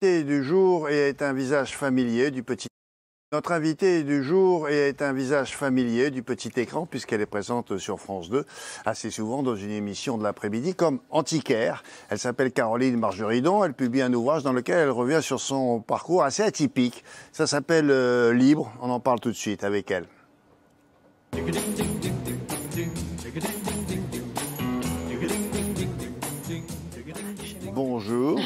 L'invité du jour est un visage familier du petit. Notre invité du jour est un visage familier du petit écran puisqu'elle est présente sur France 2 assez souvent dans une émission de l'après-midi comme antiquaire. Elle s'appelle Caroline Margeridon. Elle publie un ouvrage dans lequel elle revient sur son parcours assez atypique. Ça s'appelle Libre. On en parle tout de suite avec elle. Bonjour.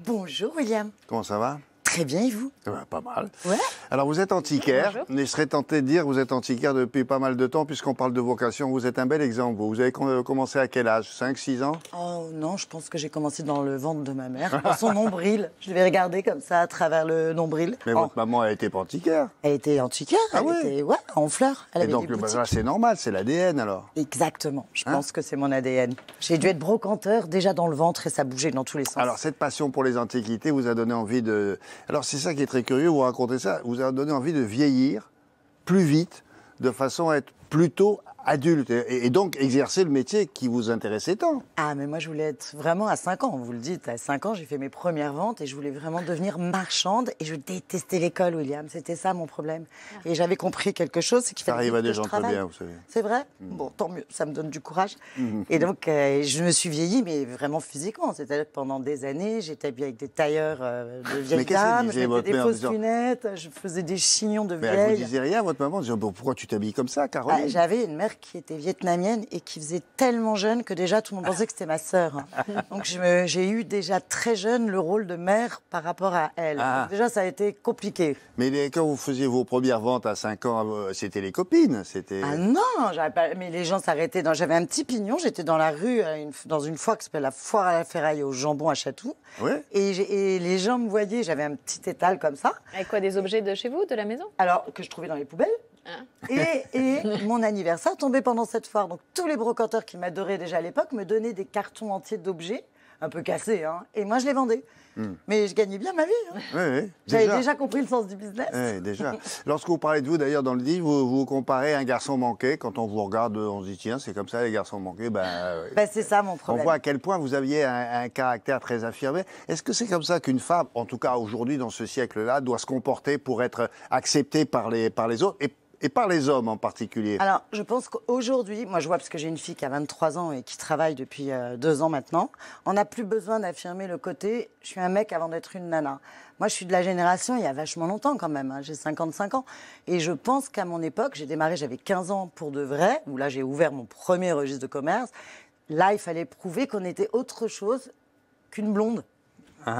Bonjour William. Comment ça va? Très bien, et vous? Pas mal. Ouais. Alors vous êtes antiquaire, Bonjour. mais je serais tenté de dire que vous êtes antiquaire depuis pas mal de temps puisqu'on parle de vocation. Vous êtes un bel exemple. Vous avez commencé à quel âge? 5, 6 ans? Oh non, je pense que j'ai commencé dans le ventre de ma mère, dans son nombril. Je l'ai regardé comme ça à travers le nombril. Mais votre maman, elle était pas antiquaire. Elle était antiquaire, Ah elle ouais? était en fleurs. Elle Et avait donc des le boutiques. bazar, c'est normal, c'est l'ADN alors. Exactement, je Hein? pense que c'est mon ADN. J'ai dû être brocanteur déjà dans le ventre et ça bougeait dans tous les sens. Alors cette passion pour les antiquités vous a donné envie de... Alors c'est ça qui est très curieux, vous racontez ça, vous a donné envie de vieillir plus vite, de façon à être plutôt adulte et donc exercer le métier qui vous intéressait tant. Ah, mais moi, je voulais être vraiment à 5 ans. Vous le dites, à 5 ans, j'ai fait mes premières ventes et je voulais vraiment devenir marchande. Et je détestais l'école, William. C'était ça, mon problème. Et j'avais compris quelque chose, c'est qu'il Ça fallait arrive à que des je gens très travaille. bien, vous savez. C'est vrai? Bon, tant mieux. Ça me donne du courage. Et donc, je me suis vieillie, mais vraiment physiquement. C'est-à-dire que pendant des années, j'étais habillée avec des tailleurs de vieilles Mais qu'est-ce qu'elle dames. Je disait, mettais votre des mère, en fausses disant- lunettes. Je faisais des chignons de Mais elle vous vieille. disait rien, votre maman, en disant bon, pourquoi tu t'habilles comme ça, Caroline? J'avais une mère qui était vietnamienne et qui faisait tellement jeune que déjà tout le monde pensait que c'était ma sœur. Donc j'ai eu déjà très jeune le rôle de mère par rapport à elle. Ah. Donc déjà ça a été compliqué. Mais quand vous faisiez vos premières ventes à 5 ans, c'était les copines, c'était... Ah non, j'avais pas... mais les gens s'arrêtaient. J'avais un petit pignon, j'étais dans la rue, dans une foire qui s'appelle la Foire à la Ferraille au jambon à Chatou. Ouais. Et les gens me voyaient, j'avais un petit étal comme ça, Avec quoi, des objets de chez vous, de la maison? alors que je trouvais dans les poubelles. Et mon anniversaire tombait pendant cette foire. Donc tous les brocanteurs qui m'adoraient déjà à l'époque me donnaient des cartons entiers d'objets, un peu cassés, hein, et moi je les vendais. Mais je gagnais bien ma vie. Hein. Oui, oui. J'avais déjà compris le sens du business. Oui, déjà. Lorsque vous parlez de vous, d'ailleurs, dans le livre, vous comparez un garçon manqué. Quand on vous regarde, on se dit, tiens, c'est comme ça, les garçons manqués. Ben, c'est ça mon On problème. voit à quel point vous aviez un caractère très affirmé. Est-ce que c'est comme ça qu'une femme, en tout cas aujourd'hui, dans ce siècle-là, doit se comporter pour être acceptée par les autres et par les hommes en particulier? Alors, je pense qu'aujourd'hui, moi je vois parce que j'ai une fille qui a 23 ans et qui travaille depuis 2 ans maintenant, on n'a plus besoin d'affirmer le côté « je suis un mec avant d'être une nana ». Moi, je suis de la génération, il y a vachement longtemps quand même, hein, j'ai 55 ans. Et je pense qu'à mon époque, j'ai démarré, j'avais 15 ans pour de vrai, où là j'ai ouvert mon premier registre de commerce. Là, il fallait prouver qu'on était autre chose qu'une blonde.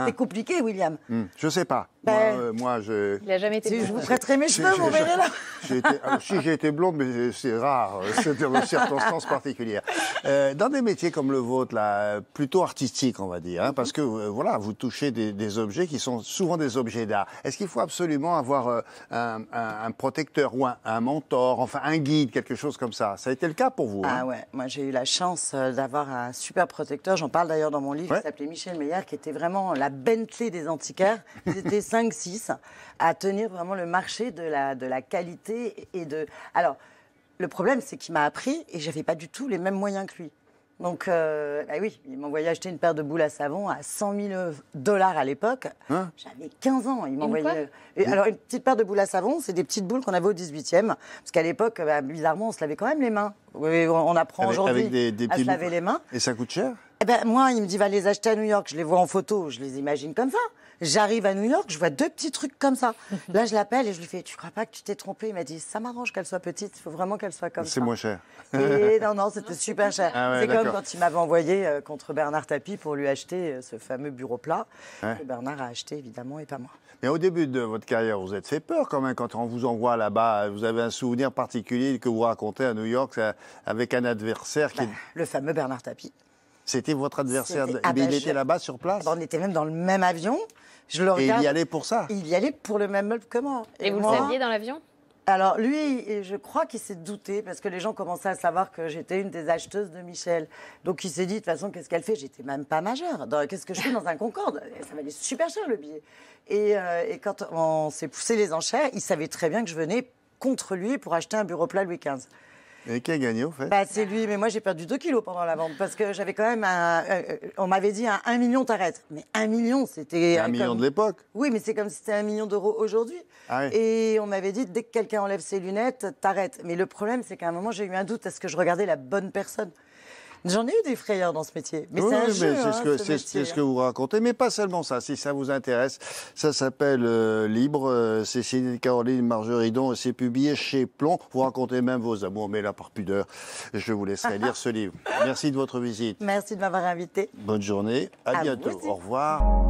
C'est compliqué, William. Je sais pas. Ben, Moi, je... Il a jamais été Si blond. je vous prêterai mes cheveux, vous verrez là. Si j'ai été blonde, mais c'est rare, c'est dans circonstances particulières. Dans des métiers comme le vôtre, là, plutôt artistiques, on va dire, hein, parce que voilà, vous touchez des objets qui sont souvent des objets d'art. Est-ce qu'il faut absolument avoir un protecteur ou un mentor, enfin un guide, quelque chose comme ça? Ça a été le cas pour vous? Ah Hein? ouais, moi j'ai eu la chance d'avoir un super protecteur, j'en parle d'ailleurs dans mon livre, Ouais. qui s'appelait Michel Meyer, qui était vraiment la Bentley des antiquaires. Ils étaient 5-6 à tenir vraiment le marché de la qualité et de... Alors, le problème c'est qu'il m'a appris et j'avais pas du tout les mêmes moyens que lui. Donc, bah oui, il m'envoyait acheter une paire de boules à savon à 100 000 $ à l'époque. Hein? J'avais 15 ans. Il quoi? m'envoyait. Alors, une petite paire de boules à savon, c'est des petites boules qu'on avait au 18e. Parce qu'à l'époque, bah, bizarrement, on se lavait quand même les mains. Oui, on apprend aujourd'hui Avec des à se petits laver les mains. Et ça coûte cher? Eh ben, moi, il me dit, va les acheter à New York. Je les vois en photo, je les imagine comme ça. J'arrive à New York, je vois 2 petits trucs comme ça. Là, je l'appelle et je lui fais, tu crois pas que tu t'es trompé? Il m'a dit, ça m'arrange qu'elle soit petite, il faut vraiment qu'elle soit comme ça. C'est moins cher. Et non, c'était super cher. Ah ouais, c'est comme d'accord. quand il m'avait envoyé contre Bernard Tapie pour lui acheter ce fameux bureau plat. Ouais. Que Bernard a acheté, évidemment, et pas moi. Mais au début de votre carrière, vous êtes fait peur quand même quand on vous envoie là-bas. Vous avez un souvenir particulier que vous racontez à New York avec un adversaire qui... Le fameux Bernard Tapie. C'était votre adversaire? C'était- Mais il je- était là-bas sur place? On était même dans le même avion. Je le Et regarde. il y allait pour ça? Il y allait pour le même meuble que moi. Et vous le moi, saviez dans l'avion? Alors lui, je crois qu'il s'est douté parce que les gens commençaient à savoir que j'étais une des acheteuses de Michel. Donc il s'est dit, de toute façon, qu'est-ce qu'elle fait? J'étais même pas majeure. Qu'est-ce que je fais dans un Concorde? Ça valait super cher le billet. Et quand on s'est poussé les enchères, il savait très bien que je venais contre lui pour acheter un bureau plat Louis XV. Et qui a gagné, au fait? Bah, c'est lui, mais moi j'ai perdu 2 kilos pendant la vente parce que j'avais quand même on m'avait dit un 1 million, t'arrêtes. Mais 1 million, c'était. 1 million de l'époque. Oui, mais c'est comme si c'était 1 million d'euros aujourd'hui. Ah oui. Et on m'avait dit, dès que quelqu'un enlève ses lunettes, t'arrêtes. Mais le problème, c'est qu'à un moment, j'ai eu un doute. Est-ce que je regardais la bonne personne? J'en ai eu des frayeurs dans ce métier. Mais Oui, c'est un mais jeu, c'est ce que vous racontez, mais pas seulement ça, si ça vous intéresse. Ça s'appelle Libre, c'est signé Caroline Margeridon et c'est publié chez Plomb. Vous racontez même vos amours, mais là, par pudeur, je vous laisserai lire ce livre. Merci de votre visite. Merci de m'avoir invité. Bonne journée, à bientôt. vous aussi. Au revoir.